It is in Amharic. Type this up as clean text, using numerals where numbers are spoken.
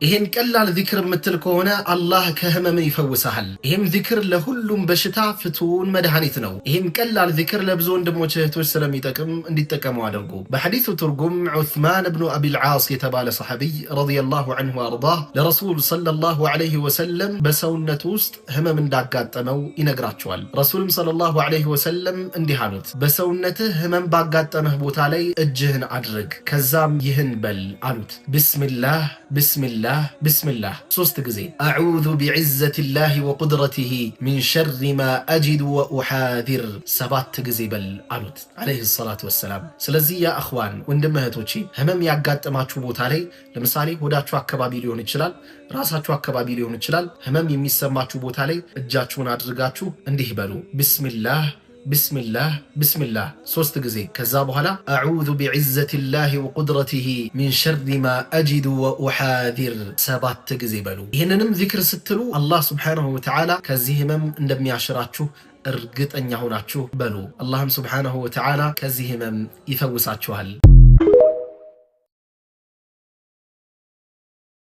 ይሄን ቀላል ዚክር የምትል ከሆነ አላህ ከህመም ይፈውሳል። ይሄም ዚክር ለሁሉም በሽታ ፍቱን መድኃኒት ነው። ይሄም ቀላል ዚክር ለብዙ ወንድሞች እህቶች ስለሚጠቅም እንዲጠቀሙ አድርጉ። በሐዲሱ ትርጉም ዑስማን ብኑ አቢል ዓስ የተባለ ሰሐቢይ ረዲየላሁ ዐንሁ ወአርዳህ ለረሱል ሰለላሁ ዐለይሂ ወሰለም በሰውነቱ ውስጥ ህመም እንዳጋጠመው ይነግራቸዋል። ረሱልም ሰለላሁ ዐለይሂ ወሰለም እንዲህ አሉት፣ በሰውነትህ ህመም ባጋጠመህ ቦታ ላይ እጅህን አድርግ፣ ከዛም ይህን በል አሉት። ቢስሚላህ ቢስሚላህ ቢስሚላህ 3 ጊዜ። አዑዙ ቢዕዘቲላሂ ወቁድረቲሂ ሚን ሸሪ ማ አጂዱ ወኡሓዚር 7 ጊዜ በል አሉት ዐለይሂ ሰላቱ ወሰላም። ስለዚህ ያ አኽዋን ወንድም እህቶቼ ህመም ያጋጠማችሁ ቦታ ላይ ለምሳሌ ሆዳችሁ አካባቢ ሊሆን ይችላል፣ ራሳችሁ አካባቢ ሊሆን ይችላል። ህመም የሚሰማችሁ ቦታ ላይ እጃችሁን አድርጋችሁ እንዲህ በሉ ቢስሚላህ ቢስሚላህ ቢስሚላህ 3 ጊዜ። ከዛ በኋላ አዑዙ ቢዕዘቲላሂ ወቁድረቲሂ ሚን ሸሪ ማ አጂዱ ወኡሓዚር 7 ጊዜ በሉ። ይህንንም ዚክር ስትሉ አላህ ሱብሓነሁ ወተዓላ ከዚህ ህመም እንደሚያሽራችሁ እርግጠኛ ሆናችሁ በሉ። አላህም ሱብሓነሁ ወተዓላ ከዚህ ህመም ይፈውሳችኋል።